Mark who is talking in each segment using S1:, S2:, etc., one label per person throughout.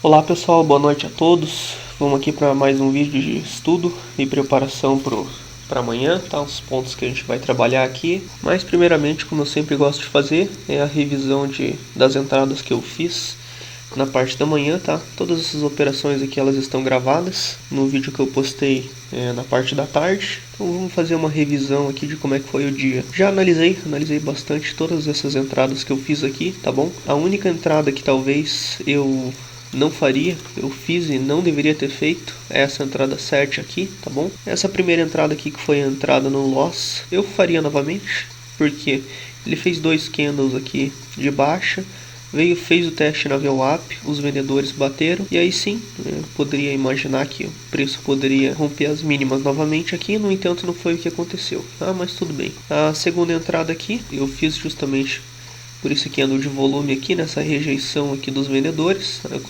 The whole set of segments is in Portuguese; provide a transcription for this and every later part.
S1: Olá pessoal, boa noite a todos. Vamos aqui para mais um vídeo de estudo e preparação para amanhã, tá? Os pontos que a gente vai trabalhar aqui. Mas primeiramente, como eu sempre gosto de fazer, é a revisão das entradas que eu fiz na parte da manhã, tá? Todas essas operações aqui elas estão gravadas no vídeo que eu postei na parte da tarde. Então vamos fazer uma revisão aqui de como é que foi o dia. Já analisei bastante todas essas entradas que eu fiz aqui, tá bom? A única entrada que talvez eu não faria, eu fiz e não deveria ter feito, é essa entrada 7 aqui, tá bom? Essa primeira entrada aqui que foi a entrada no loss, eu faria novamente, porque ele fez dois candles aqui de baixa, fez o teste na VWAP, os vendedores bateram, e aí sim, eu poderia imaginar que o preço poderia romper as mínimas novamente aqui, no entanto não foi o que aconteceu, mas tudo bem. A segunda entrada aqui, eu fiz justamente por isso que ando de volume aqui nessa rejeição aqui dos vendedores. Eu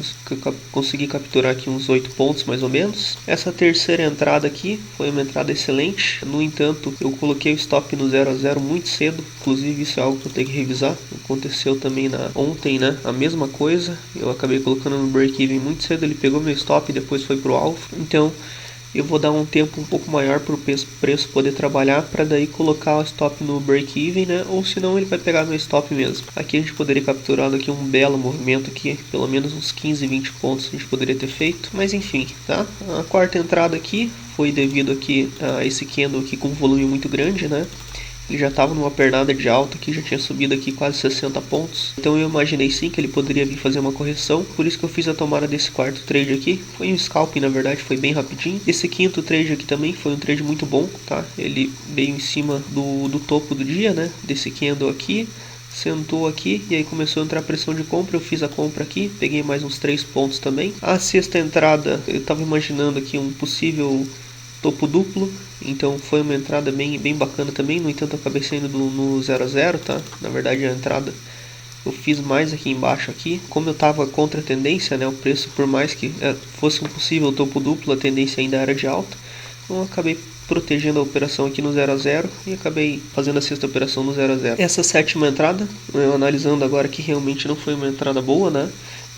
S1: consegui capturar aqui uns 8 pontos mais ou menos. Essa terceira entrada aqui foi uma entrada excelente. No entanto, eu coloquei o stop no 0 a 0 muito cedo. Inclusive isso é algo que eu tenho que revisar. Aconteceu também ontem, né? A mesma coisa. Eu acabei colocando no break-even muito cedo. Ele pegou meu stop e depois foi pro alvo. Então eu vou dar um tempo um pouco maior para o preço poder trabalhar, para daí colocar o stop no break-even, né? Ou senão ele vai pegar meu stop mesmo. Aqui a gente poderia capturar aqui um belo movimento aqui, pelo menos uns 15, 20 pontos a gente poderia ter feito. Mas enfim, tá? A quarta entrada aqui foi devido aqui a esse candle aqui com volume muito grande, né? Ele já estava numa pernada de alta aqui, já tinha subido aqui quase 60 pontos. Então eu imaginei sim que ele poderia vir fazer uma correção. Por isso que eu fiz a tomada desse quarto trade aqui. Foi um scalping, na verdade, foi bem rapidinho. Esse quinto trade aqui também foi um trade muito bom, tá? Ele veio em cima do topo do dia, né? Desse candle aqui. Sentou aqui e aí começou a entrar pressão de compra. Eu fiz a compra aqui, peguei mais uns 3 pontos também. A sexta entrada, eu estava imaginando aqui um possível topo duplo, então foi uma entrada bem bacana também. No entanto, eu acabei saindo no 0 a 0, tá? Na verdade, a entrada eu fiz mais aqui embaixo aqui. Como eu estava contra a tendência, né? O preço, por mais que fosse um possível topo duplo, a tendência ainda era de alta. Então eu acabei protegendo a operação aqui no 0 a 0 e acabei fazendo a sexta operação no 0 a 0. Essa sétima entrada, eu analisando agora que realmente não foi uma entrada boa, né?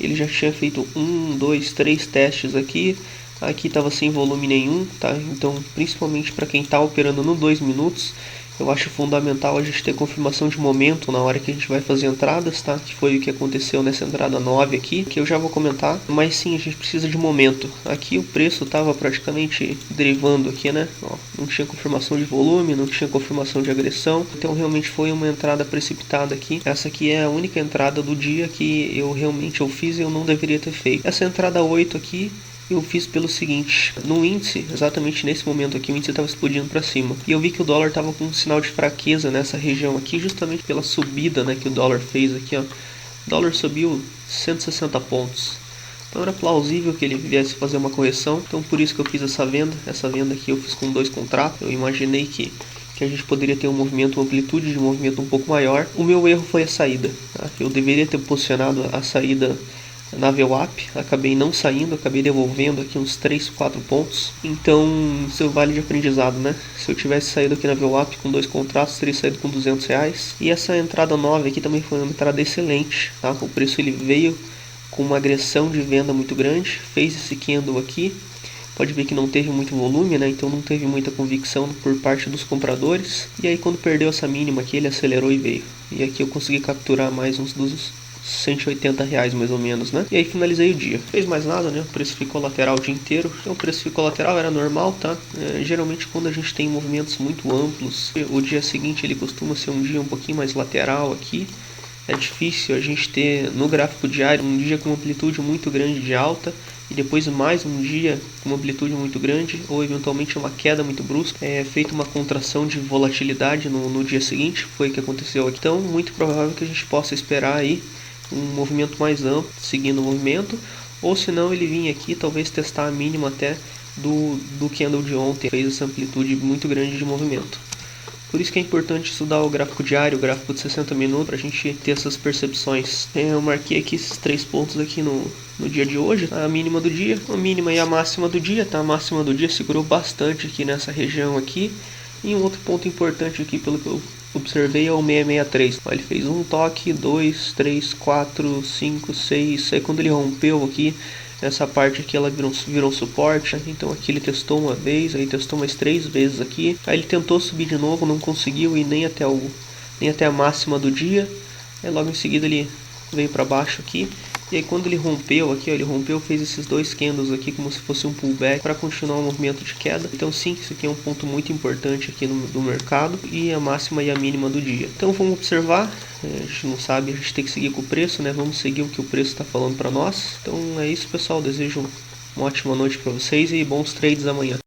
S1: Ele já tinha feito 1, 2, 3 testes aqui. Aqui estava sem volume nenhum, tá? Então, principalmente para quem está operando no 2 minutos, eu acho fundamental a gente ter confirmação de momento na hora que a gente vai fazer entradas, tá? Que foi o que aconteceu nessa entrada 9 aqui, que eu já vou comentar. Mas sim, a gente precisa de momento. Aqui o preço estava praticamente derivando aqui, né? Ó, não tinha confirmação de volume, não tinha confirmação de agressão. Então realmente foi uma entrada precipitada aqui. Essa aqui é a única entrada do dia que eu fiz e eu não deveria ter feito. Essa entrada 8 aqui, eu fiz pelo seguinte: no índice, exatamente nesse momento aqui, o índice estava explodindo para cima. E eu vi que o dólar estava com um sinal de fraqueza nessa região aqui, justamente pela subida, né, que o dólar fez aqui, ó. O dólar subiu 160 pontos. Então era plausível que ele viesse fazer uma correção. Então por isso que eu fiz essa venda. Essa venda aqui eu fiz com 2 contratos. Eu imaginei que a gente poderia ter um movimento, uma amplitude de movimento um pouco maior. O meu erro foi a saída, tá? Eu deveria ter posicionado a saída na VWAP, acabei não saindo, acabei devolvendo aqui uns 3, 4 pontos. Então isso vale de aprendizado, né? Se eu tivesse saído aqui na VWAP com 2 contratos, teria saído com R$200. E essa entrada 9 aqui também foi uma entrada excelente, tá? O preço ele veio com uma agressão de venda muito grande, fez esse candle aqui. Pode ver que não teve muito volume, né? Então não teve muita convicção por parte dos compradores. E aí quando perdeu essa mínima aqui, ele acelerou e veio. E aqui eu consegui capturar mais uns dos R$180 mais ou menos, né? E aí finalizei o dia. Fez mais nada, né? O preço ficou lateral o dia inteiro. Então o preço ficou lateral, era normal, tá? Geralmente quando a gente tem movimentos muito amplos, o dia seguinte ele costuma ser um dia um pouquinho mais lateral aqui. É difícil a gente ter no gráfico diário um dia com uma amplitude muito grande de alta e depois mais um dia com uma amplitude muito grande, ou eventualmente uma queda muito brusca, feita uma contração de volatilidade no dia seguinte. Foi o que aconteceu aqui. Então muito provável que a gente possa esperar aí um movimento mais amplo, seguindo o movimento, ou se não ele vinha aqui talvez testar a mínima até do candle de ontem, fez essa amplitude muito grande de movimento. Por isso que é importante estudar o gráfico diário, o gráfico de 60 minutos, para a gente ter essas percepções. Eu marquei aqui esses 3 pontos aqui no dia de hoje, a mínima do dia, a mínima e a máxima do dia, tá? A máxima do dia segurou bastante aqui nessa região aqui. E um outro ponto importante aqui, pelo que eu observei, é o 663. Ele fez um toque, 2, 3, 4, 5, 6. Aí quando ele rompeu aqui, Nessa parte aqui ela virou um suporte, então aqui ele testou uma vez, aí testou mais 3 vezes aqui, aí ele tentou subir de novo, não conseguiu ir nem até a máxima do dia, aí logo em seguida ele veio para baixo aqui, e aí quando ele rompeu aqui, ó, ele rompeu, fez esses 2 candles aqui como se fosse um pullback para continuar o movimento de queda. Então sim, isso aqui é um ponto muito importante aqui no mercado, e a máxima e a mínima do dia. Então vamos observar, a gente não sabe, a gente tem que seguir com o preço, né? Vamos seguir o que o preço está falando para nós. Então é isso, pessoal, desejo uma ótima noite para vocês e bons trades amanhã.